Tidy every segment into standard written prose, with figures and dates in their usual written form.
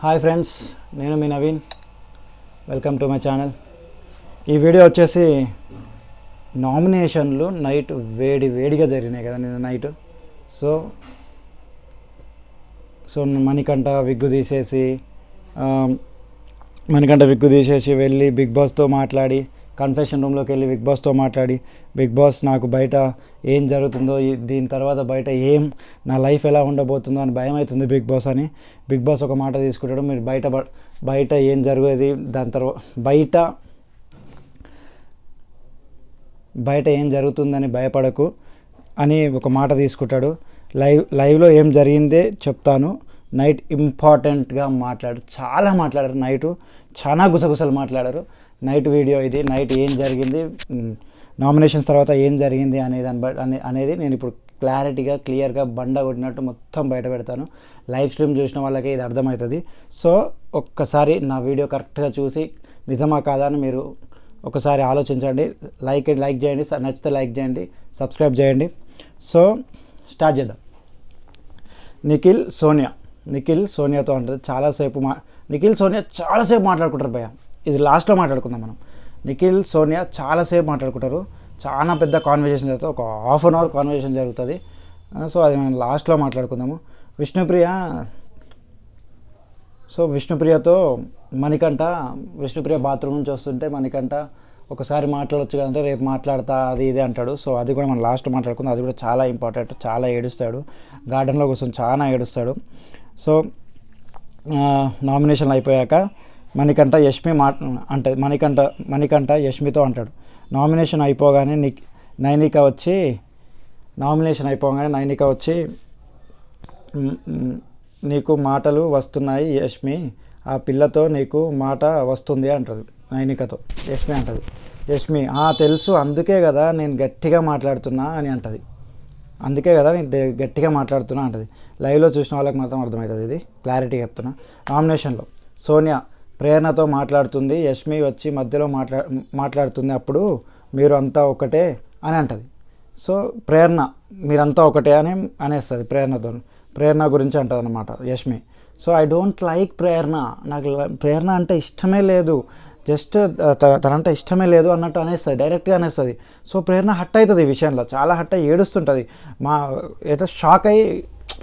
Hi friends, నేను మీ Naveen. Welcome to my channel. ఈ వీడియో వచ్చేసి నామినేషన్లు నైట్ వేడిగా జరిగినాయి కదా నిన్న నైట్. సో మణికంఠ విగ్గు తీసేసి వెళ్ళి బిగ్ బాస్తో మాట్లాడి, కన్ఫెషన్ రూమ్లోకి వెళ్ళి బిగ్ బాస్తో మాట్లాడి, బిగ్ బాస్ నాకు బయట ఏం జరుగుతుందో, దీని తర్వాత బయట నా లైఫ్ ఎలా ఉండబోతుందో అని భయం అవుతుంది బిగ్ బాస్ అని. బిగ్ బాస్ ఒక మాట తీసుకుంటాడు, మీరు బయట ఏం జరిగేది, దాని తర్వాత బయట ఏం జరుగుతుందని భయపడకు అని ఒక మాట తీసుకుంటాడు. లైవ్లో ఏం జరిగిందే చెప్తాను, నైట్ ఇంపార్టెంట్గా చాలా మాట్లాడారు. నైటు చాలా గుసగుసలు మాట్లాడారు. నైట్ వీడియో ఇది. నైట్ ఏం జరిగింది, నామినేషన్స్ తర్వాత ఏం జరిగింది అనేది నేను ఇప్పుడు క్లియర్గా బండ కొట్టినట్టు మొత్తం బయట పెడతాను. లైవ్ స్ట్రీమ్ చూసిన వాళ్ళకి ఇది అర్థమవుతుంది. సో ఒక్కసారి నా వీడియో కరెక్ట్గా చూసి నిజమా కాదా అని మీరు ఒకసారి ఆలోచించండి. లైక్ చేయండి, నచ్చితే లైక్ చేయండి, సబ్స్క్రైబ్ చేయండి. సో స్టార్ట్ చేద్దాం. నిఖిల్ సోనియాతో అంటుంది నిఖిల్ సోనియా చాలాసేపు మాట్లాడుకుంటారు భయ్య. ఇది లాస్ట్లో మాట్లాడుకుందాం మనం. నిఖిల్ సోనియా చాలాసేపు మాట్లాడుకుంటారు. చాలా పెద్ద కాన్వర్జేషన్ జరుగుతుంది, ఒక హాఫ్ అన్ అవర్ కాన్వర్జేషన్ జరుగుతుంది. సో అది మనం లాస్ట్లో మాట్లాడుకుందాము. విష్ణుప్రియతో విష్ణుప్రియ బాత్రూమ్ నుంచి వస్తుంటే మణికంఠ ఒకసారి మాట్లాడొచ్చు కదంటే రేపు మాట్లాడతా అది ఇది అంటాడు. సో అది కూడా మనం లాస్ట్ మాట్లాడుకుందాం. అది కూడా చాలా ఇంపార్టెంట్. చాలా ఏడుస్తాడు, గార్డెన్లో కూర్చొని చాలా ఏడుస్తాడు. సో నామినేషన్లు అయిపోయాక మణికంఠ యష్మితో అంటాడు. నామినేషన్ అయిపోగానే నైనిక వచ్చి నీకు మాటలు వస్తున్నాయి యష్మి, ఆ పిల్లతో నీకు మాట వస్తుంది అంటుంది నైనికతో. యష్మి తెలుసు, అందుకే కదా నేను గట్టిగా మాట్లాడుతున్నా అని అంటది. అంటది. లైవ్లో చూసిన వాళ్ళకి మాత్రం అర్థమవుతుంది. ఇది క్లారిటీ చెప్తున్నా. నామినేషన్లో సోనియా ప్రేరణతో మాట్లాడుతుంది, యష్మి వచ్చి మధ్యలో మాట్లాడుతుంది. అప్పుడు మీరు అంతా ఒకటే అని అంటది. సో ప్రేరణ మీరంతా ఒకటే అనేస్తుంది ప్రేరణ గురించి అంటుంది అన్నమాట Yashmi. So I don't like Prerana, నాకు ప్రేరణ అంటే ఇష్టమే లేదు, జస్ట్ తనంటే ఇష్టమే లేదు అన్నట్టు అనేస్తుంది, డైరెక్ట్గా అనేస్తుంది. సో ప్రేరణ హట్ అవుతుంది ఈ విషయంలో, చాలా హట్ అయ్యి ఏడుస్తుంటుంది.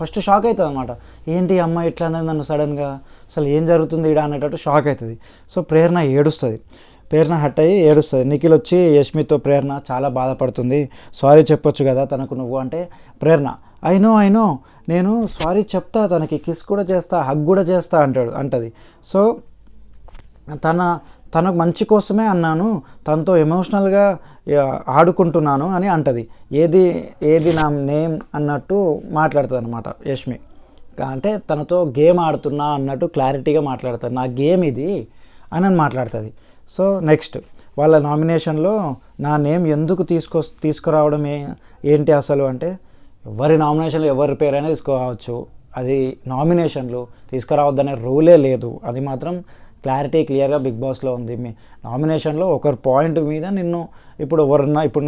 ఫస్ట్ షాక్ అవుతుంది అనమాట. ఏంటి అమ్మ ఇట్లా అనేది నన్ను సడన్గా, అసలు ఏం జరుగుతుంది ఇక్కడ అనేటట్టు షాక్ అవుతుంది. సో ప్రేరణ హట్ అయ్యి ఏడుస్తుంది. నిఖిల్ వచ్చి యష్మితో ప్రేరణ చాలా బాధపడుతుంది, సారీ చెప్పొచ్చు కదా తనకు నువ్వు అంటే, ప్రేరణ ఐ నో నేను సారీ చెప్తా, తనకి కిస్ కూడా చేస్తా, హగ్ కూడా చేస్తా అంటది. సో తనకు మంచి కోసమే అన్నాను, తనతో ఎమోషనల్గా ఆడుకుంటున్నాను అని అంటది. ఏది నా నేమ్ అన్నట్టు మాట్లాడుతుంది అనమాట యష్మి. అంటే తనతో గేమ్ ఆడుతున్నా అన్నట్టు క్లారిటీగా మాట్లాడుతుంది, నా గేమ్ ఇది అని మాట్లాడుతుంది. సో నెక్స్ట్ వాళ్ళ నామినేషన్లో నా నేమ్ ఎందుకు తీసుకురావడం ఏంటి అసలు అంటే, ఎవరి నామినేషన్లో ఎవరి పేరైనా తీసుకోవచ్చు, అది నామినేషన్లు తీసుకురావద్దనే రూలే లేదు. అది మాత్రం క్లియర్గా బిగ్ బాస్లో ఉంది. మీ నామినేషన్లో ఒకరి పాయింట్ మీద ఇప్పుడు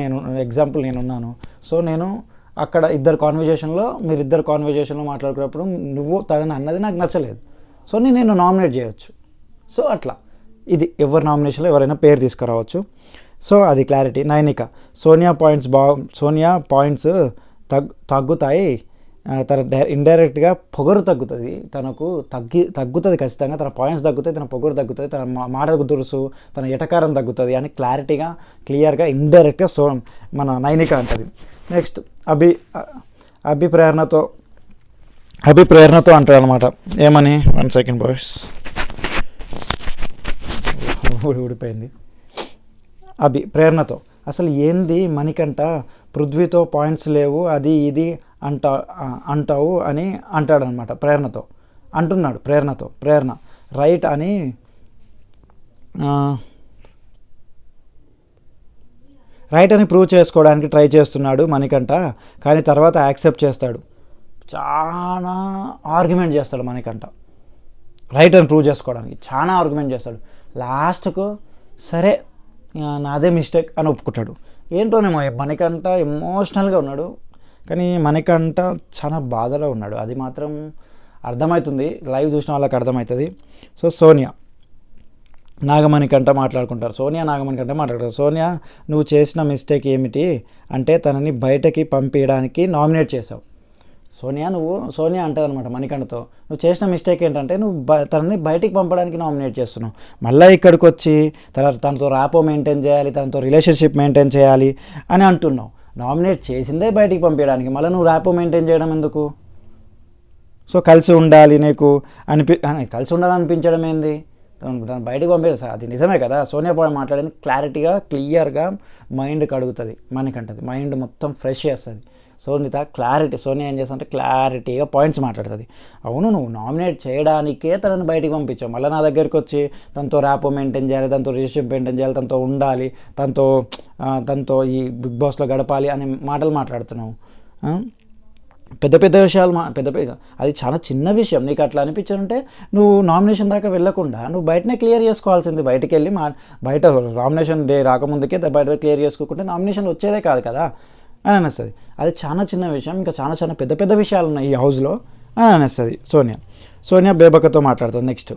నేను ఎగ్జాంపుల్ నేనున్నాను. సో నేను అక్కడ మీరిద్దరు కాన్వర్జేషన్లో మాట్లాడుకున్నప్పుడు నువ్వు తనని అన్నది నాకు నచ్చలేదు, సో నేను నామినేట్ చేయొచ్చు. సో అట్లా ఇది ఎవరి నామినేషన్లో ఎవరైనా పేరు తీసుకురావచ్చు. సో అది క్లారిటీ. సోనియా పాయింట్స్ తగ్గుతాయి, తన ఇండైరెక్ట్గా పొగరు తగ్గుతుంది, తనకు తగ్గుతుంది ఖచ్చితంగా, తన పాయింట్స్ తగ్గుతాయి, తన పొగరు తగ్గుతుంది, తన మాట దురుసు, తన ఎటకారం తగ్గుతుంది అని క్లియర్గా ఇండైరెక్ట్గా మన నైనిక అంటది. నెక్స్ట్ అభి ప్రేరణతో అంటాడు అనమాట. ఏమని, 1 సెకండ్ బాయ్స్, ఊడిపోయింది. ప్రేరణతో అసలు ఏంది మణికంఠ, పృథ్వీతో పాయింట్స్ లేవు, అది ఇది అంటావు అని అంటాడనమాట. ప్రేరణ రైట్ అని ప్రూవ్ చేసుకోవడానికి ట్రై చేస్తున్నాడు మణికంఠ, కానీ తర్వాత యాక్సెప్ట్ చేస్తాడు. చాలా ఆర్గ్యుమెంట్ చేస్తాడు మణికంఠ, రైట్ అని ప్రూవ్ చేసుకోవడానికి చాలా ఆర్గ్యుమెంట్ చేస్తాడు. లాస్ట్కు సరే నాదే మిస్టేక్ అని ఒప్పుకుంటాడు. ఏంటోనేమో మణికంఠ ఎమోషనల్గా ఉన్నాడు, కానీ మణికంఠ చాలా బాధలో ఉన్నాడు. అది మాత్రం అర్థమవుతుంది, లైవ్ చూసిన వాళ్ళకి అర్థమవుతుంది. సో సోనియా నాగమణికంట మాట్లాడుకుంటారు. సోనియా నాగమణికంట మాట్లాడుతారు. సోనియా, నువ్వు చేసిన మిస్టేక్ ఏమిటి అంటే తనని బయటకి పంపించడానికి నామినేట్ చేసావు. సోనియా అంటుంది అనమాట మణికంఠతో, నువ్వు చేసిన మిస్టేక్ ఏంటంటే నువ్వు తనని బయటికి పంపడానికి నామినేట్ చేస్తున్నావు. మళ్ళీ ఇక్కడికి వచ్చి తనతో ర్యాపో మెయింటైన్ చేయాలి, తనతో రిలేషన్షిప్ మెయింటైన్ చేయాలి అని అంటున్నావు. నామినేట్ చేసిందే బయటికి పంపించడానికి, మళ్ళీ నువ్వు ర్యాపో మెయింటైన్ చేయడం ఎందుకు? సో కలిసి ఉండాలి నీకు కలిసి ఉండాలనిపించడం ఏంది? తను బయటకు పంపేది సార్, అది నిజమే కదా. సోనియా పాయింట్ మాట్లాడింది క్లారిటీగా క్లియర్గా మైండ్ కడుగుతుంది, మనకంటది మైండ్ మొత్తం ఫ్రెష్ చేస్తుంది. సోనియా ఏం చేస్తుంటే క్లారిటీగా పాయింట్స్ మాట్లాడుతుంది. అవును, నువ్వు నామినేట్ చేయడానికే తనని బయటికి పంపించావు, మళ్ళీ నా దగ్గరికి వచ్చి తనతో ర్యాపో మెయింటైన్ చేయాలి, తనతో రిలేషన్షిప్ మెయింటైన్ చేయాలి, తనతో ఉండాలి, తనతో ఈ బిగ్ బాస్లో గడపాలి అనే మాటలు మాట్లాడుతున్నావు. పెద్ద పెద్ద విషయాలు అది చాలా చిన్న విషయం. నీకు అట్లా అనిపించాలంటే నువ్వు నామినేషన్ దాకా వెళ్ళకుండా నువ్వు బయటనే క్లియర్ చేసుకోవాల్సింది. బయటికి వెళ్ళి బయట నామినేషన్ డే రాకముందుకే బయట క్లియర్ చేసుకోకుంటే నామినేషన్ వచ్చేదే కాదు కదా అని అనిస్తుంది. అది చాలా చిన్న విషయం, ఇంకా చాలా చాలా పెద్ద పెద్ద విషయాలు ఉన్నాయి ఈ హౌస్లో అని అనిస్తుంది. సోనియా బేబక్కతో మాట్లాడుతుంది. నెక్స్ట్,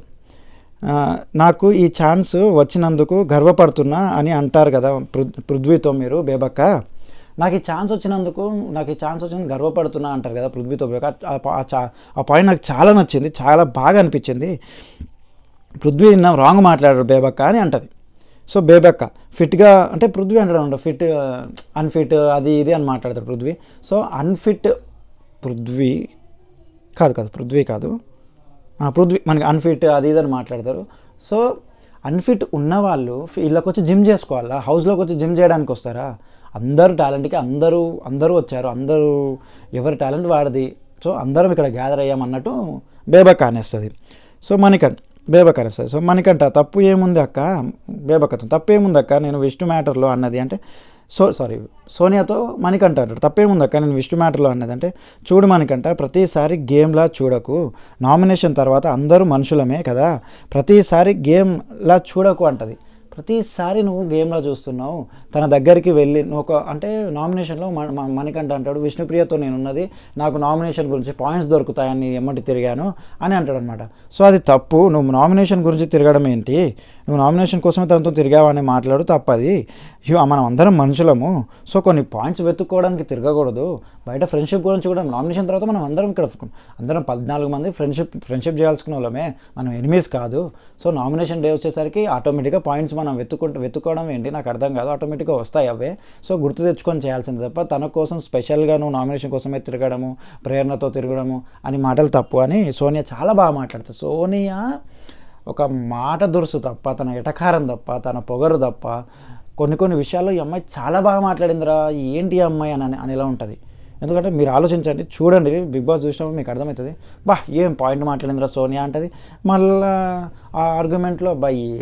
నాకు ఈ ఛాన్స్ వచ్చినందుకు గర్వపడుతున్నా అని అంటారు కదా పృథ్వీతో మీరు. బేబక్క, నాకు ఈ ఛాన్స్ వచ్చినందుకు గర్వపడుతున్నా అంటారు కదా పృథ్వీతో. ఆ పాయింట్ నాకు చాలా నచ్చింది, చాలా బాగా అనిపించింది. పృథ్వీ రాంగ్ మాట్లాడారు బేబక్క అని అంటది. సో బేబక్క ఫిట్గా అంటే పృథ్వీ అంటాడు ఫిట్ అన్ఫిట్ అది ఇది అని మాట్లాడతాడు పృథ్వీ. సో అన్ఫిట్ పృథ్వీ కాదు పృథ్వీ మనకి అన్ఫిట్ అది ఇది అని మాట్లాడతారు. సో అన్ఫిట్ ఉన్నవాళ్ళు వీళ్ళకి వచ్చి జిమ్ చేసుకోవాలా? హౌస్లోకి వచ్చి జిమ్ చేయడానికి వస్తారా? అందరూ టాలెంట్కి అందరూ వచ్చారు, అందరూ ఎవరి టాలెంట్ వాడిది. సో అందరం ఇక్కడ గ్యాదర్ అయ్యామన్నట్టు బేబక్క అనేస్తుంది. సో బేబక్క అనేస్తుంది. సో మణికంఠ, తప్పు ఏముంది అక్క? బేబక్కతో తప్పు ఏముంది అక్క నేను విష్ణు మ్యాటర్లో అన్నది అంటే సోనియాతో మణికంఠ అంటాడు, తప్పేముంది అక్క నేను విష్ణు మ్యాటర్లో అన్నది అంటే, చూడు మణికంఠ, ప్రతిసారి గేమ్లా చూడకు. నామినేషన్ తర్వాత అందరూ మనుషులమే కదా, ప్రతిసారి గేమ్లా చూడకు అంటది. ప్రతిసారి నువ్వు గేమ్లో చూస్తున్నావు. తన దగ్గరికి వెళ్ళి నువ్వు అంటే నామినేషన్లో మణికంఠ అంటాడు, విష్ణుప్రియతో నేనున్నది, నాకు నామినేషన్ గురించి పాయింట్స్ దొరుకుతాయని ఎమ్మటి తిరిగాను అని అంటాడు అనమాట. సో అది తప్పు. నువ్వు నామినేషన్ గురించి తిరగడం ఏంటి? నువ్వు నామినేషన్ కోసమే తనతో తిరిగావని మాట్లాడు, తప్పది. మనం అందరం మనుషులము. సో కొన్ని పాయింట్స్ వెతుక్కోవడానికి తిరగకూడదు. బయట ఫ్రెండ్షిప్ గురించి కూడా నామినేషన్ తర్వాత మనం అందరం ఇక్కడ 14 మంది ఫ్రెండ్షిప్ చేయాల్సుకున్న వాళ్ళమే, మనం ఎనిమీస్ కాదు. సో నామినేషన్ డే వచ్చేసరికి ఆటోమేటిక్గా పాయింట్స్ మనం వెతుక్కోవడం ఏంటి నాకు అర్థం కాదు, ఆటోమేటిక్గా వస్తాయి అవే. సో గుర్తు తెచ్చుకొని చేయాల్సింది తప్ప తన కోసం స్పెషల్గా నువ్వు నామినేషన్ కోసమే తిరగడము, ప్రేరణతో తిరగడము అని మాటలు తప్పు అని సోనియా చాలా బాగా మాట్లాడుతుంది. సోనియా ఒక మాట దురుసు తప్ప, తన ఎటకారం తప్ప, తన పొగరు తప్ప కొన్ని విషయాల్లో ఈ అమ్మాయి చాలా బాగా మాట్లాడిందిరా, ఏంటి ఈ అమ్మాయి అని ఎలా ఉంటుంది. ఎందుకంటే మీరు ఆలోచించండి, చూడండి, బిగ్ బాస్ చూసినప్పుడు మీకు అర్థమవుతుంది. ఏం పాయింట్ మాట్లాడిందిరా సోనియా అంటది. మళ్ళీ ఆ ఆర్గ్యుమెంట్లో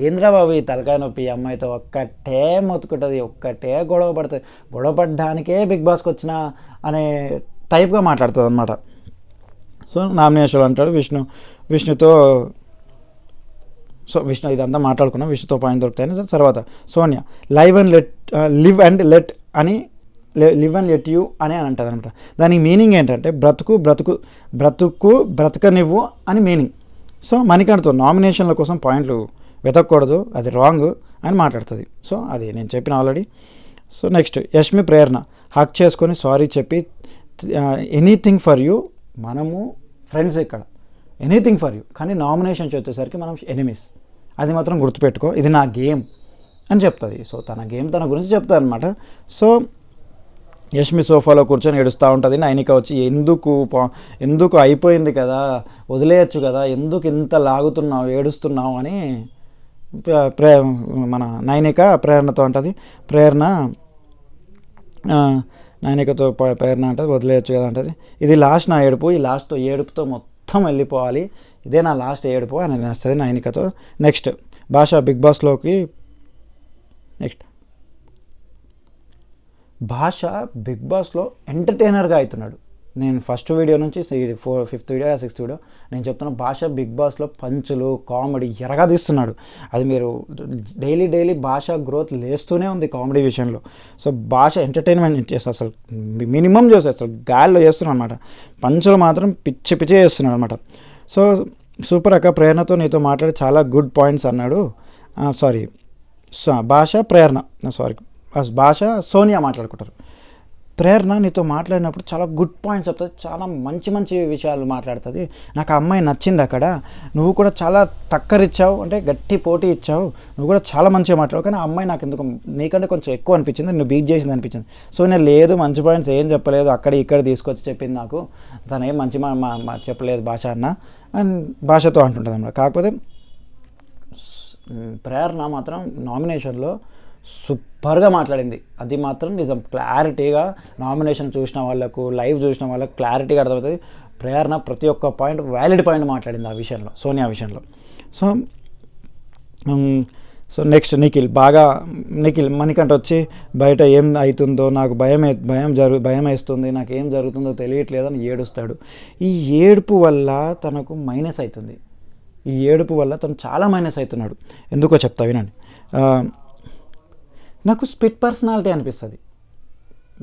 ఏంద్రా బాబు ఈ తలకాయ నొప్పి, ఈ అమ్మాయితో ఒక్కటే మొత్తుకుంటుంది, ఒక్కటే గొడవ పడుతుంది, గొడవ పడ్డానికే బిగ్ బాస్కి వచ్చిన అనే టైప్గా మాట్లాడుతుంది అనమాట. సో నామినేషన్ అంటాడు విష్ణుతో. సో విష్ణు ఇదంతా మాట్లాడుకున్నాం, విష్ణుతో పాయింట్ దొరుకుతాయని. తర్వాత Sonia live and let you అని అంటుంది అనమాట. దానికి మీనింగ్ ఏంటంటే బ్రతకనివ్వు అని మీనింగ్. సో మణికంఠతో నామినేషన్ల కోసం పాయింట్లు వెతకూడదు, అది రాంగ్ అని మాట్లాడుతుంది. సో అది నేను చెప్పిన ఆల్రెడీ. సో నెక్స్ట్ యష్మి ప్రేరణ హక్ చేసుకొని సారీ చెప్పి ఎనీథింగ్ ఫర్ యూ. మనము ఫ్రెండ్స్ ఇక్కడ, ఎనీథింగ్ ఫర్ యూ, కానీ నామినేషన్స్ వచ్చేసరికి మనం ఎనిమీస్, అది మాత్రం గుర్తుపెట్టుకో, ఇది నా గేమ్ అని చెప్తుంది. సో తన గేమ్ తన గురించి చెప్తుంది అనమాట. సో యష్మి సోఫాలో కూర్చొని ఏడుస్తూ ఉంటుంది. నైనిక వచ్చి ఎందుకు అయిపోయింది కదా, వదిలేయచ్చు కదా, ఎందుకు ఇంత లాగుతున్నావు, ఏడుస్తున్నావు అని మన నైనిక ప్రేరణతో అంటుంది. నైనికతో ప్రేరణ అంటుంది, వదిలేయచ్చు కదా అంటుంది. ఇది లాస్ట్ నా ఏడుపు, ఈ ఏడుపుతో మొత్తం వెళ్ళిపోవాలి, ఇదే నా లాస్ట్ ఏడుపు అని వస్తుంది నైనికతో. నెక్స్ట్ భాష బిగ్ బాస్లోకి. భాష బిగ్ బాస్లో ఎంటర్టైనర్గా అవుతున్నాడు. నేను ఫస్ట్ వీడియో నుంచి 5th వీడియో 6th వీడియో నేను చెప్తున్నా, భాష బిగ్ బాస్లో పంచులు కామెడీ ఎరగా తీస్తున్నాడు. అది మీరు డైలీ భాష గ్రోత్ లేస్తూనే ఉంది కామెడీ విషయంలో. సో భాష ఎంటర్టైన్మెంట్ చేస్తే అసలు మినిమం చేస్తే అసలు గాల్లో చేస్తున్నాడు అనమాట. పంచులు మాత్రం పిచ్చి చేస్తున్నాడు అనమాట. సో సూపర్ అక్క, ప్రేరణతో నీతో మాట్లాడి చాలా గుడ్ పాయింట్స్ అన్నాడు. సారీ, భాష ప్రేరణ, సారీ భాష సోనియా మాట్లాడుకుంటారు. ప్రేరణ నీతో మాట్లాడినప్పుడు చాలా గుడ్ పాయింట్స్ చెప్తుంది, చాలా మంచి మంచి విషయాలు మాట్లాడుతుంది. నాకు ఆ అమ్మాయి నచ్చింది. అక్కడ నువ్వు కూడా చాలా టక్కరిచ్చావు, అంటే గట్టి పోటీ ఇచ్చావు, నువ్వు కూడా చాలా మంచిగా మాట్లాడావు. కానీ ఆ అమ్మాయి నాకు ఎందుకు నీకంటే కొంచెం ఎక్కువ అనిపించింది, నువ్వు బీట్ చేసింది అనిపించింది. సో నేను లేదు, మంచి పాయింట్స్ ఏం చెప్పలేదు, అక్కడ ఇక్కడ తీసుకొచ్చి చెప్పింది నాకు, తను ఏం మంచి చెప్పలేదు భాష అన్న అని భాషతో అంటుంటుంది అన్నమాట. కాకపోతే ప్రేరణ మాత్రం నామినేషన్లో సూపర్గా మాట్లాడింది, అది మాత్రం నిజం. క్లారిటీగా నామినేషన్ చూసిన వాళ్ళకు, లైవ్ చూసిన వాళ్ళకు క్లారిటీగా అర్థమవుతుంది. ప్రేరణ ప్రతి ఒక్క పాయింట్ వ్యాలిడ్ పాయింట్ మాట్లాడింది ఆ విషయంలో, సోనియా విషయంలో. So so next Nikhil Manikanta వచ్చి బయట ఏం అవుతుందో నాకు భయం వేస్తుంది, నాకు ఏం జరుగుతుందో తెలియట్లేదని ఏడుస్తాడు. ఈ ఏడుపు వల్ల తనకు మైనస్ అవుతుంది, ఈ ఏడుపు వల్ల తను చాలా మైనస్ అవుతున్నాడు. ఎందుకో చెప్తా వినండి. నాకు స్పిట్ పర్సనాలిటీ అనిపిస్తుంది.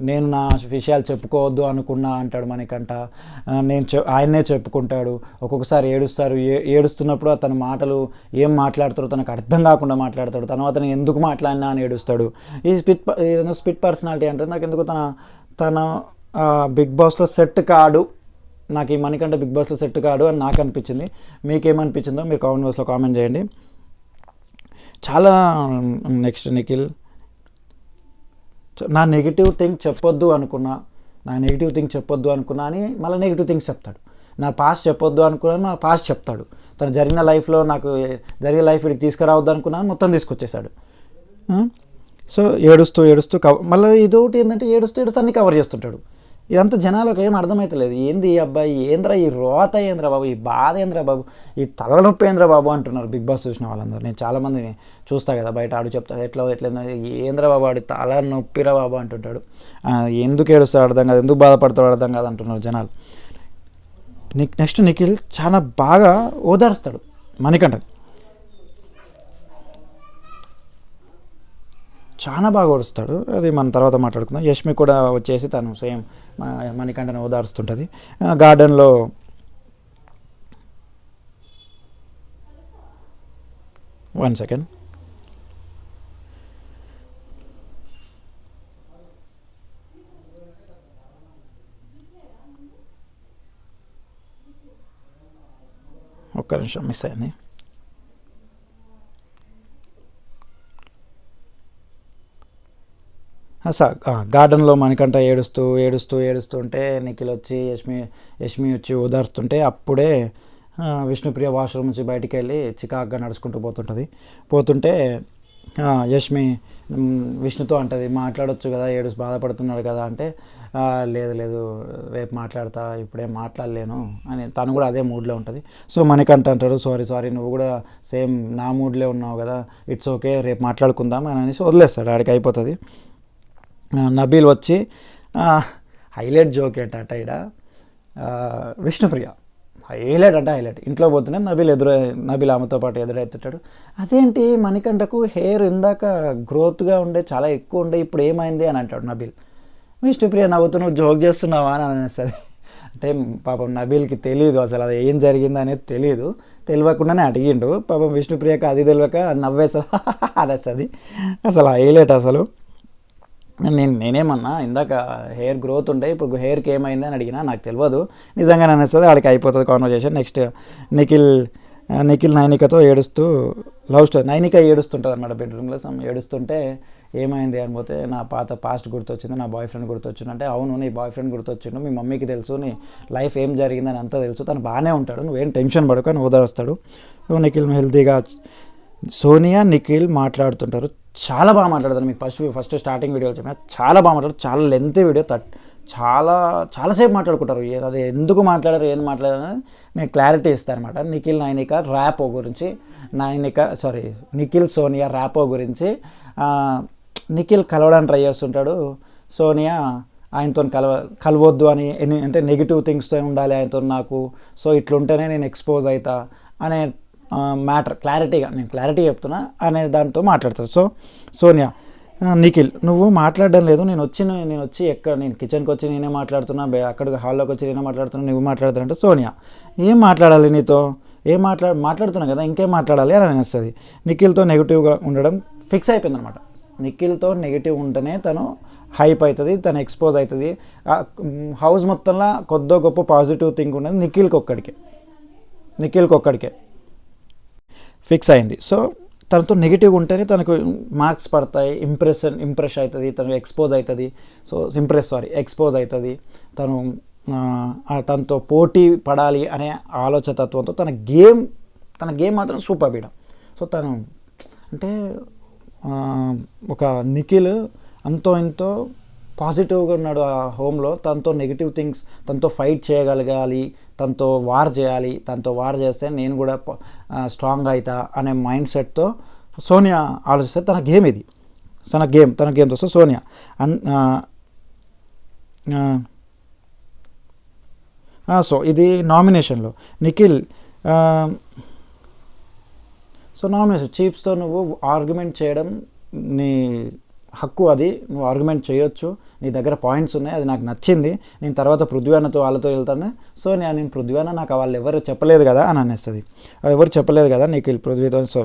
నేను నా విషయాలు చెప్పుకోవద్దు అనుకున్నా అంటాడు మణికంఠ, ఆయన్నే చెప్పుకుంటాడు. ఒక్కొక్కసారి ఏడుస్తున్నప్పుడు అతని మాటలు ఏం మాట్లాడతారో తనకు అర్థం కాకుండా మాట్లాడతాడు. తర్వాత నేను ఎందుకు మాట్లాడినా అని ఏడుస్తాడు. ఈ స్పిట్ పర్సనాలిటీ అంటే నాకు ఎందుకు తన బిగ్ బాస్లో సెట్ కాడు, నాకు ఈ మణికంఠ బిగ్ బాస్లో సెట్ కాడు అని నాకు అనిపించింది. మీకేమనిపించిందో మీరు కామెంట్ బాక్స్లో కామెంట్ చేయండి. చాలా నెక్స్ట్ నిఖిల్, నా నెగిటివ్ థింగ్ చెప్పొద్దు అనుకున్నా అని మళ్ళీ నెగిటివ్ థింగ్స్ చెప్తాడు. నా పాస్ట్ చెప్పొద్దు అనుకున్నాను, నా పాస్ట్ చెప్తాడు. తను జరిగిన లైఫ్లో నాకు జరిగిన లైఫ్ వీడికి తీసుకురావద్దు అనుకున్నాను, మొత్తం తీసుకొచ్చేసాడు. సో ఏడుస్తూ మళ్ళీ ఇదొకటి ఏంటంటే ఏడుస్తూ అన్ని కవర్ చేస్తుంటాడు. ఇదంతా జనాలకు ఏం అర్థమవుతలేదు. ఏంది ఈ అబ్బాయి, ఏంద్రా ఈ రోత, ఏంద్రా బాబు ఈ బాధ, ఏంద్రా బాబు ఈ తలనొప్పి, ఏంద్రా బాబు అంటున్నారు బిగ్ బాస్ చూసిన వాళ్ళందరూ. నేను చాలామందిని చూస్తా కదా బయట, ఆడు చెప్తా ఎట్లా ఏంద్రా బాబు ఆడి తలనొప్పిరా బాబు అంటుంటాడు. ఎందుకు ఏడుస్తాడు అర్థం కాదు, ఎందుకు బాధపడతాడు అర్థం కాదు అంటున్నారు జనాలు. నెక్స్ట్ నిఖిల్ చాలా బాగా ఓదారుస్తాడు మణికంఠ, చాలా బాగా ఓడుస్తాడు. అది మనం తర్వాత మాట్లాడుకుందాం. యష్మి కూడా వచ్చేసి తను సేమ్ మణికంఠను ఓదారుస్తుంటుంది. గార్డెన్లో వన్ సెకండ్, ఒక్క నిమిషం మిస్ అయింది. గార్డెన్లో మణికంఠ ఏడుస్తుంటే నిఖిల్ వచ్చి యష్మి వచ్చి ఓదారుస్తుంటే అప్పుడే విష్ణుప్రియ వాష్రూమ్ నుంచి బయటికి వెళ్ళి చికాగ్గా నడుచుకుంటూ పోతుంటే యష్మి విష్ణుతో అంటది, మాట్లాడొచ్చు కదా, బాధపడుతున్నాడు కదా అంటే, లేదు రేపు మాట్లాడతా, ఇప్పుడేం మాట్లాడలేను అని తను కూడా అదే మూడ్లో ఉంటుంది. సో మణికంఠ అంటాడు, సారీ నువ్వు కూడా సేమ్ నా మూడ్లో ఉన్నావు కదా, ఇట్స్ ఓకే రేపు మాట్లాడుకుందాం అని అనేసి వదిలేస్తాడు, ఆడికి అయిపోతుంది. నబీల్ వచ్చి హైలైట్ జోక్ ఏంటంటే ఇక్కడ విష్ణుప్రియ హైలైట్ ఇంట్లో పోతూనే నబీల్ ఆమెతో పాటు ఎదురెత్తుతాడు. అదేంటి మణికంఠకు హెయిర్ ఇందాక గ్రోత్గా ఉండే చాలా ఎక్కువ ఉండే, ఇప్పుడు ఏమైంది అని అంటాడు నబీల్. విష్ణుప్రియ నవ్వుతూ నువ్వు జోక్ చేస్తున్నావా అని అనేస్తుంది. అంటే పాపం నబీల్కి తెలియదు అసలు అది ఏం జరిగింది అనేది తెలియకుండానే అడిగిండు. పాపం విష్ణుప్రియకి అది తెలియక నవ్వేస్తుంది అనేస్తుంది. అసలు హైలైట్ అసలు. నేనేమన్నా ఇందాక హెయిర్ గ్రోత్ ఉండే, ఇప్పుడు హెయిర్కి ఏమైంది అని అడిగినా నాకు తెలియదు నిజంగానే అనేస్తుంది. ఆడికి అయిపోతుంది కాన్వర్జేషన్. నెక్స్ట్ నిఖిల్ నైనికతో ఏడుస్తూ లవ్ స్టోరీ. నైనిక ఏడుస్తుంటుంది అనమాట బెడ్రూమ్లో. ఏడుస్తుంటే ఏమైంది అనిపోతే నా పాస్ట్ గుర్తొచ్చింది, నా బాయ్ ఫ్రెండ్ గుర్తొచ్చింది అంటే, అవును నీ బాయ్ ఫ్రెండ్ గుర్తొచ్చిండు, మీ మమ్మీకి తెలుసు నీ లైఫ్ ఏం జరిగిందని అంతా తెలుసు, తను బాగానే ఉంటాడు, నువ్వేం టెన్షన్ పడక అని ఓదారుస్తాడు. నిఖిల్ హెల్తీగా సోనియా నిఖిల్ మాట్లాడుతుంటారు, చాలా బాగా మాట్లాడతారు. మీకు ఫస్ట్ స్టార్టింగ్ వీడియోలో చెప్పిన చాలా బాగా మాట్లాడారు, చాలా లెంత్ వీడియో, చాలాసేపు మాట్లాడుకుంటారు. అది ఎందుకు మాట్లాడారు ఏం మాట్లాడారు నేను క్లారిటీ ఇస్తాను అనమాట. నైనిక ర్యాపో గురించి, నిఖిల్ సోనియా ర్యాపో గురించి నిఖిల్ కలవడానికి ట్రై చేస్తుంటాడు. సోనియా ఆయనతో కలవద్దు అని, అంటే నెగిటివ్ థింగ్స్తో ఉండాలి ఆయనతో నాకు, సో ఇట్లుంటేనే నేను ఎక్స్పోజ్ అవుతా అనే మ్యాటర్ క్లారిటీగా, నేను క్లారిటీ చెప్తున్నా అనే దాంతో మాట్లాడతారు. సోనియా నిఖిల్ నువ్వు మాట్లాడడం లేదు, నేను వచ్చి ఎక్కడ నేను కిచెన్కి వచ్చి నేనే మాట్లాడుతున్నా, అక్కడ హాల్లోకి వచ్చి నేనే మాట్లాడుతున్నా, నువ్వు మాట్లాడుతున్నా అంటే సోనియా ఏం మాట్లాడాలి నీతో, ఏం మాట్లాడుతున్నా కదా ఇంకేం మాట్లాడాలి అని అనిస్తుంది. నిఖిల్తో నెగిటివ్గా ఉండడం ఫిక్స్ అయిపోయింది అనమాట. నిఖిల్తో నెగిటివ్ ఉంటేనే తను హైప్ అవుతుంది, తను ఎక్స్పోజ్ అవుతుంది. హౌస్ మొత్తంలో కొద్దో గొప్ప పాజిటివ్ థింక్ ఉన్నది నిఖిల్కి ఒక్కడికే ఫిక్స్ అయింది. సో తనతో నెగిటివ్ ఉంటేనే తనకు మార్క్స్ పడతాయి, ఇంప్రెస్ అవుతుంది, తను ఎక్స్పోజ్ అవుతుంది. సో ఎక్స్పోజ్ అవుతుంది. తనతో పోటీ పడాలి అనే ఆలోచన తత్వంతో తన గేమ్ మాత్రం సూపర్ బీడ. సో తను అంటే ఒక నిఖిల్ అంతో ఎంతో పాజిటివ్గా ఉన్నాడు ఆ హోమ్లో. తనతో నెగిటివ్ థింగ్స్, తనతో ఫైట్ చేయగలగాలి, తనతో వార్ చేయాలి, తనతో వార్ చేస్తే నేను కూడా స్ట్రాంగ్ అవుతా అనే మైండ్ సెట్తో సోనియా ఆలోచిస్తే తన గేమ్ ఇది, తన గేమ్తో. సో సోనియా సో ఇది నామినేషన్లో నిఖిల్. సో నామినేషన్ చీఫ్స్తో నువ్వు ఆర్గ్యుమెంట్ చేయడం నీ హక్కు, అది నువ్వు ఆర్గ్యుమెంట్ చేయొచ్చు, నీ దగ్గర పాయింట్స్ ఉన్నాయి, అది నాకు నచ్చింది. నేను తర్వాత పృథ్వీతో వాళ్ళతో వెళ్తాను. సో నేను పృథ్వీన నాకు వాళ్ళు ఎవరు చెప్పలేదు కదా అని అనేస్తుంది. ఎవరు చెప్పలేదు కదా నిఖిల్ పృథ్వీతో. సో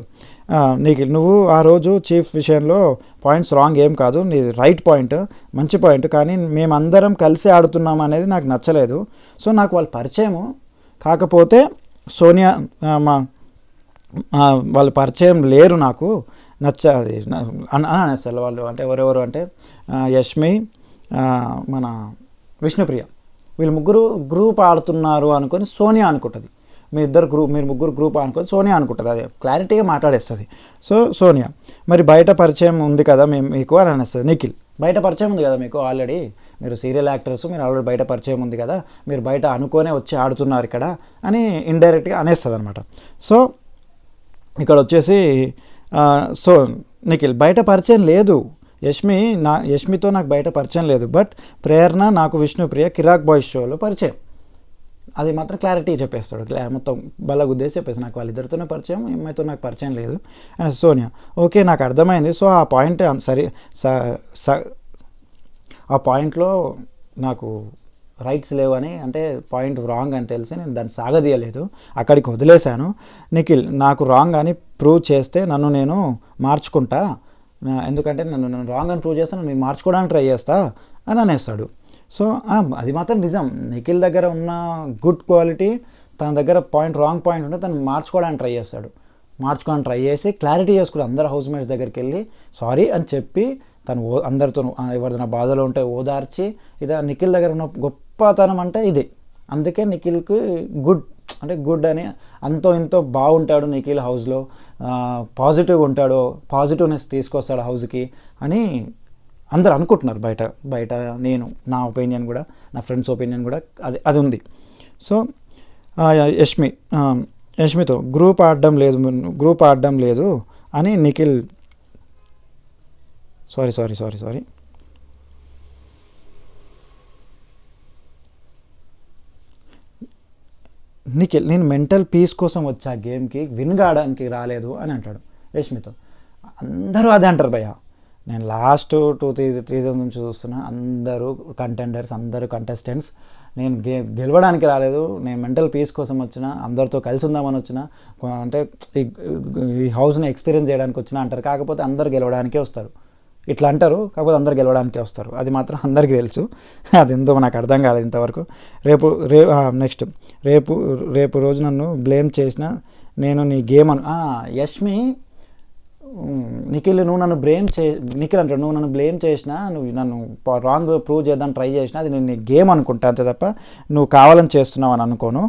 నిఖిల్ నువ్వు ఆ రోజు చీఫ్ విషయంలో పాయింట్స్ రాంగ్ ఏం కాదు, నీ రైట్ పాయింట్, మంచి పాయింట్, కానీ మేమందరం కలిసి ఆడుతున్నాం అనేది నాకు నచ్చలేదు. సో నాకు వాళ్ళు పరిచయము, కాకపోతే సోనియా వాళ్ళు పరిచయం లేరు, నాకు నచ్చది అని అనేస్తారు వాళ్ళు. అంటే ఎవరెవరు అంటే యష్మి, మన విష్ణుప్రియ, వీళ్ళు ముగ్గురు గ్రూప్ ఆడుతున్నారు అనుకొని సోనియా అనుకుంటుంది. మీరు ముగ్గురు గ్రూప్ అనుకొని సోనియా అనుకుంటుంది, అది క్లారిటీగా మాట్లాడేస్తుంది. సో సోనియా మరి బయట పరిచయం ఉంది కదా మీకు అని అనేస్తుంది. నిఖిల్ బయట పరిచయం ఉంది కదా మీకు, ఆల్రెడీ మీరు సీరియల్ యాక్టర్స్, మీరు ఆల్రెడీ బయట పరిచయం ఉంది కదా, మీరు బయట అనుకోనే వచ్చి ఆడుతున్నారు ఇక్కడ అని ఇండైరెక్ట్గా అనేస్తుంది అనమాట. సో ఇక్కడ వచ్చేసి సో నిఖిల్ బయట పరిచయం లేదు, యష్మితో నాకు బయట పరిచయం లేదు, బట్ ప్రేరణ నాకు విష్ణుప్రియ కిరాక్ బాయ్స్ షోలో పరిచయం, అది మాత్రం క్లారిటీ చెప్పేస్తాడు. మొత్తం బల్ల గుద్దేసి చెప్పేసి నాకు వాళ్ళిద్దరితోనే పరిచయం, అమ్మాయితో నాకు పరిచయం లేదు అని. సోనియా ఓకే నాకు అర్థమైంది. సో ఆ పాయింట్ సరే ఆ పాయింట్లో నాకు రైట్స్ లేవని, అంటే పాయింట్ రాంగ్ అని తెలిసి నేను దాన్ని సాగదీయలేదు, అక్కడికి వదిలేశాను. నిఖిల్ నాకు రాంగ్ అని ప్రూవ్ చేస్తే నేను మార్చుకుంటా, ఎందుకంటే నన్ను రాంగ్ అని ప్రూవ్ చేస్తే నేను మార్చుకోవడానికి ట్రై చేస్తా అని అనేస్తాడు. సో అది మాత్రం నిజం, నిఖిల్ దగ్గర ఉన్న గుడ్ క్వాలిటీ, తన దగ్గర రాంగ్ పాయింట్ ఉంటే తను మార్చుకోవడానికి ట్రై చేసి క్లారిటీ చేసుకుంటాడు. అందరు హౌస్ మేట్స్ దగ్గరికి వెళ్ళి సారీ అని చెప్పి తను అందరితో ఎవరిదైనా బాధలో ఉంటే ఓదార్చి, ఇది నిఖిల్ దగ్గర ఉన్న గొప్పతనం అంటే ఇది. అందుకే నిఖిల్కి గుడ్ అని అంతో ఇంతో బాగుంటాడు నిఖిల్ హౌస్లో, పాజిటివ్గా ఉంటాడు, పాజిటివ్నెస్ తీసుకొస్తాడు హౌస్కి అని అందరు అనుకుంటున్నారు బయట. నా ఒపీనియన్ కూడా, నా ఫ్రెండ్స్ ఒపీనియన్ కూడా అది ఉంది. సో యష్మితో గ్రూప్ ఆడడం లేదు అని నిఖిల్ సారీ నిఖిల్ నేను మెంటల్ పీస్ కోసం వచ్చా, గేమ్కి విన్ కావడానికి రాలేదు అని అంటాడు యష్మితో. అందరూ అదే అంటారు భయ్య, నేను లాస్ట్ 2-3 సీజన్స్ నుంచి చూస్తున్నా, అందరూ కంటెస్టెంట్స్ నేను గెలవడానికి రాలేదు, నేను మెంటల్ పీస్ కోసం వచ్చిన, అందరితో కలిసి ఉందామని వచ్చిన, అంటే ఈ హౌస్ని ఎక్స్పీరియన్స్ చేయడానికి వచ్చిన అంటారు. కాకపోతే అందరు గెలవడానికే వస్తారు, ఇట్లా అంటారు, కాకపోతే అందరు గెలవడానికే వస్తారు, అది మాత్రం అందరికీ తెలుసు. అది ఎంతో నాకు అర్థం కాలేదు ఇంతవరకు. రేపు రోజు నన్ను బ్లేమ్ చేసిన నేను నీ గేమ్ యష్మి నిఖిల్ నువ్వు నన్ను నిఖిల్ అంటాడు, నువ్వు నన్ను బ్లేమ్ చేసినా, నువ్వు నన్ను రాంగ్ ప్రూవ్ చేద్దాం ట్రై చేసినా, అది నేను నీ గేమ్ అనుకుంటా అంతే తప్ప నువ్వు కావాలని చేస్తున్నావు అని అనుకోను,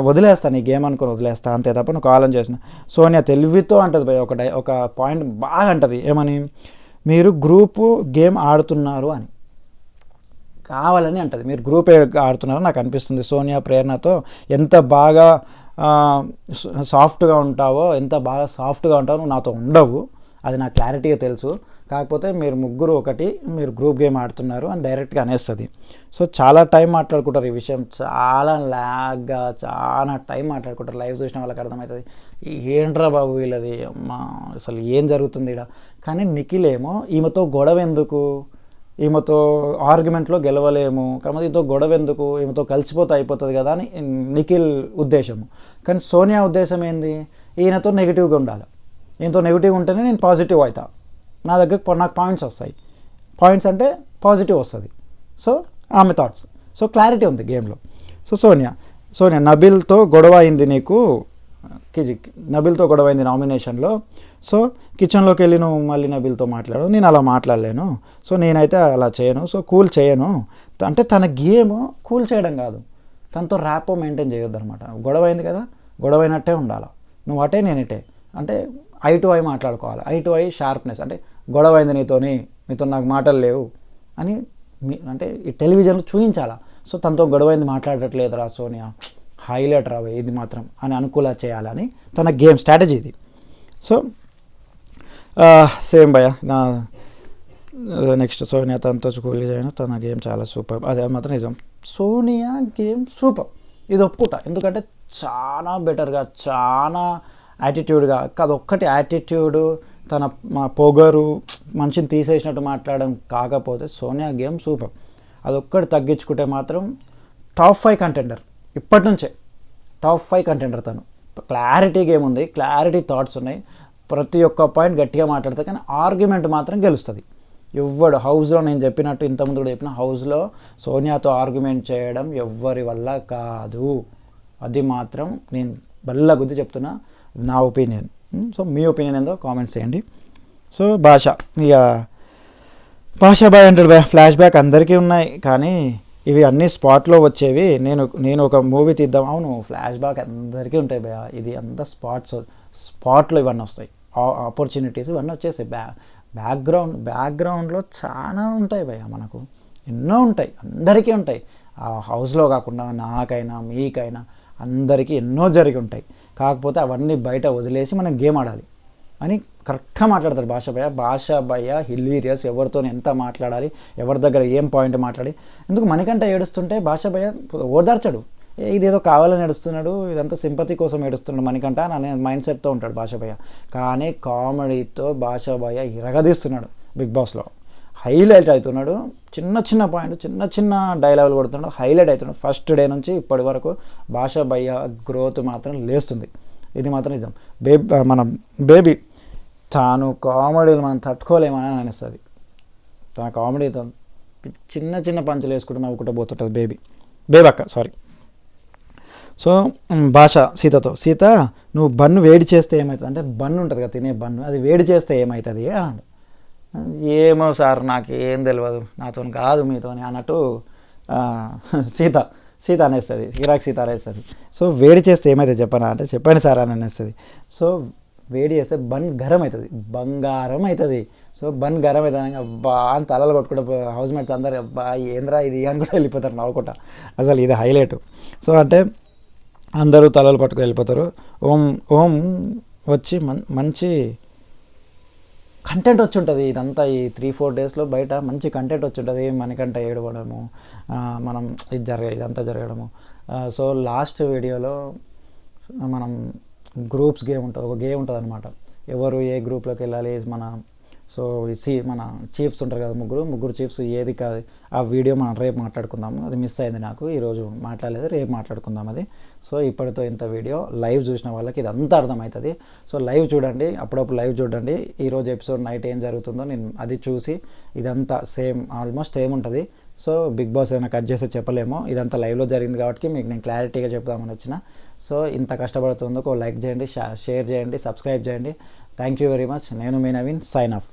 వదిలేస్తా, నీ గేమ్ అనుకొని వదిలేస్తా అంతే తప్ప నువ్వు కావాలని చేసిన. సోనియా తెలివితో అంటుంది భయ్, ఒక పాయింట్ బాగా అంటుంది, ఏమని, మీరు గ్రూపు గేమ్ ఆడుతున్నారు అని కావాలని అంటుంది. మీరు గ్రూప్ ఆడుతున్నారో నాకు అనిపిస్తుంది. సోనియా ప్రేరణతో ఎంత బాగా సాఫ్ట్గా ఉంటావో, నువ్వు నాతో ఉండవు అది నాకు క్లారిటీగా తెలుసు. కాకపోతే మీరు ముగ్గురు ఒకటి, మీరు గ్రూప్ గేమ్ ఆడుతున్నారు అని డైరెక్ట్గా అనేస్తుంది. సో చాలా టైం మాట్లాడుకుంటారు ఈ విషయం, చాలా ల్యాగ్గా చాలా టైం మాట్లాడుకుంటారు. లైవ్ చూసిన వాళ్ళకి అర్థమవుతుంది ఏంట్రా బాబు వీళ్ళది, అమ్మా అసలు ఏం జరుగుతుంది ఇక్కడ. కానీ నిఖిల్ ఏమో ఈమెతో గొడవ ఎందుకు, ఈమెతో ఆర్గ్యుమెంట్లో గెలవలేము కాబట్టి ఈమెతో గొడవ ఎందుకు, ఈమెతో కలిసిపోతే అయిపోతుంది కదా అని నిఖిల్ ఉద్దేశము. కానీ సోనియా ఉద్దేశం ఏంది, ఈయనతో నెగిటివ్గా ఉండాలి, ఈయనతో నెగిటివ్ ఉంటేనే నేను పాజిటివ్ అవుతా, నా దగ్గర నాకు పాయింట్స్ వస్తాయి, పాయింట్స్ అంటే పాజిటివ్ వస్తుంది. సో ఆమె థాట్స్. సో క్లారిటీ ఉంది గేమ్లో. సో సోనియా నబిల్తో గొడవ అయింది నీకు, నబిల్తో గొడవ అయింది నామినేషన్లో. సో కిచెన్లోకి వెళ్ళి నువ్వు మళ్ళీ నబిల్తో మాట్లాడు, నేను అలా మాట్లాడలేను, సో నేనైతే అలా చేయను, సో కూల్ చేయను అంటే తన గేమ్ కూల్ చేయడం కాదు, తనతో ర్యాపో మెయింటైన్ చేయొద్దు అనమాట. గొడవ అయింది కదా, గొడవ అయినట్టే ఉండాలి, నువ్వు అటే నేను ఇటే, అంటే ఐ టు ఐ మాట్లాడుకోవాలి, ఐ టు ఐ షార్ప్నెస్. అంటే గొడవ అయింది నీతో నాకు మాటలు లేవు అని అంటే ఈ టెలివిజన్లో చూపించాలా. సో తనతో గొడవ అయింది మాట్లాడట్లేదురా సోనియా, హైలైట్ రావే ఇది మాత్రం అని అనుకూల చేయాలని తన గేమ్ స్ట్రాటజీ ఇది. సో సేమ్ భయ నా నెక్స్ట్ సోనియా తనతో కూల్ చేయను, తన గేమ్ చాలా సూపర్, అది మాత్రం నిజం. సోనియా గేమ్ సూపర్, ఇది ఒప్పుకుంటా. ఎందుకంటే చాలా బెటర్గా, చాలా యాటిట్యూడ్గా, అదొక్కటి యాటిట్యూడు, తన పొగరు, మనిషిని తీసేసినట్టు మాట్లాడడం కాకపోతే సోనియా గేమ్ సూపర్. అదొక్కటి తగ్గించుకుంటే మాత్రం టాప్ 5 కంటెండర్, ఇప్పటి నుంచే టాప్ 5 కంటెండర్. తను క్లారిటీ గేమ్ ఉంది, క్లారిటీ థాట్స్ ఉన్నాయి, ప్రతి ఒక్క పాయింట్ గట్టిగా మాట్లాడతాయి. కానీ ఆర్గ్యుమెంట్ మాత్రం గెలుస్తుంది. ఎవ్వడు హౌస్లో నేను చెప్పినట్టు ఇంతకుముందు కూడా చెప్పిన, హౌస్లో సోనియాతో ఆర్గ్యుమెంట్ చేయడం ఎవ్వరి వల్ల కాదు, అది మాత్రం నేను బల్ల గుద్ది చెప్తున్నా, నా ఒపీనియన్. సో మీ ఒపీనియన్ ఏందో కామెంట్స్ చేయండి. సో ఇక భాషా బాయ్ అంటాడు బాయ్, ఫ్లాష్ బ్యాక్ అందరికీ ఉన్నాయి కానీ ఇవి అన్నీ స్పాట్లో వచ్చేవి. నేను ఒక మూవీ తీద్దాం, అవును ఫ్లాష్ బ్యాక్ అందరికీ ఉంటాయి భయ, ఇది అంతా స్పాట్లో ఇవన్నీ వస్తాయి, ఆపర్చునిటీస్ ఇవన్నీ వచ్చేసాయి. బ్యాక్గ్రౌండ్లో చాలా ఉంటాయి భయ, మనకు ఎన్నో ఉంటాయి, అందరికీ ఉంటాయి. ఆ హౌస్లో కాకుండా నాకైనా మీకైనా అందరికీ ఎన్నో జరిగి ఉంటాయి. కాకపోతే అవన్నీ బయట వదిలేసి మనం గేమ్ ఆడాలి అని కరెక్ట్గా మాట్లాడతారు భాషా భయ్య హిలీరియస్, ఎవరితో ఎంత మాట్లాడాలి, ఎవరి దగ్గర ఏం పాయింట్ మాట్లాడి. ఎందుకు మణికంఠ ఏడుస్తుంటే భాషా భయ్య ఓదార్చడు, ఇదేదో కావాలని ఏడుస్తున్నాడు, ఇదంతా సింపతి కోసం ఏడుస్తున్నాడు మణికంఠ అనే మైండ్ సెట్తో ఉంటాడు భాషా భయ్య. కానీ కామెడీతో భాషా భయ్య ఇరగదీస్తున్నాడు, బిగ్ బాస్లో హైలైట్ అవుతున్నాడు. చిన్న పాయింట్, చిన్న డైలాగులు కొడుతున్నాడు, హైలైట్ అవుతున్నాడు. ఫస్ట్ డే నుంచి ఇప్పటి వరకు భాషా భయ్య గ్రోత్ మాత్రం లేస్తుంది, ఇది మాత్రం నిజం. మన బేబీ తాను కామెడీలు మనం తట్టుకోలేమని అనిస్తుంది. తన కామెడీతో చిన్న పంచులు వేసుకుంటూ నవ్వుకుంటూ పోతుంటుంది బేబక్క. సో సీత నువ్వు బన్ను వేడి చేస్తే ఏమవుతుంది అంటే, బన్ను ఉంటుంది కదా తినే బన్ను, అది వేడి చేస్తే ఏమవుతుంది అని. ఏమో సార్ నాకు ఏం తెలియదు, నాతో కాదు మీతో అన్నట్టు సీత అనేస్తుంది, సీత అనేస్తుంది. సో వేడి చేస్తే ఏమవుతుంది చెప్పనా అంటే, చెప్పండి సార్ అని అనేస్తుంది. సో వేడి చేస్తే బన్ గరం అవుతుంది, బంగారం అవుతుంది. సో బన్ గరం అవుతుంది అబ్బా అని తలలు కొట్టుకుంటూ హౌస్ మేట్స్ అందరు అబ్బా ఏంద్రా ఇది అని కూడా వెళ్ళిపోతారు నవ్వుకుంటా. అసలు ఇది హైలైట్. సో అంటే అందరూ తలలు పట్టుకు వెళ్ళిపోతారు. ఓం వచ్చి మంచి కంటెంట్ వచ్చి ఉంటుంది. ఇదంతా ఈ 3-4 డేస్లో బయట మంచి కంటెంట్ వచ్చి ఉంటుంది. మనకంట ఏడవడము, మనం ఇదంతా జరగడము. సో లాస్ట్ వీడియోలో మనం గ్రూప్స్ గేమ్ ఉంటుంది, ఒక గేమ్ ఉంటుంది అనమాట, ఎవరు ఏ గ్రూప్లోకి వెళ్ళాలి సో మన చీఫ్స్ ఉంటారు కదా, ముగ్గురు చీఫ్స్ ఏది కాదు. ఆ వీడియో మనం రేపు మాట్లాడుకుందాము, అది మిస్ అయింది నాకు, ఈరోజు మాట్లాడలేదు, రేపు మాట్లాడుకుందాం అది. సో ఇప్పటితో ఇంత వీడియో లైవ్ చూసిన వాళ్ళకి ఇదంతా అర్థమవుతుంది. సో లైవ్ చూడండి, అప్పుడప్పుడు లైవ్ చూడండి. ఈరోజు ఎపిసోడ్ నైట్ ఏం జరుగుతుందో నేను అది చూసి ఇదంతా ఆల్మోస్ట్ సేమ్ ఉంటుంది. సో బిగ్ బాస్ ఏమైనా కట్ చేస్తే చెప్పలేమో, ఇదంతా లైవ్లో జరిగింది కాబట్టి మీకు నేను క్లారిటీగా చెప్దామని వచ్చిన. సో ఇంత కష్టపడుతుందో లైక్ చేయండి, షేర్ చేయండి, సబ్స్క్రైబ్ చేయండి. Thank you very much. నేను మీ నవీన్, సైన్ ఆఫ్.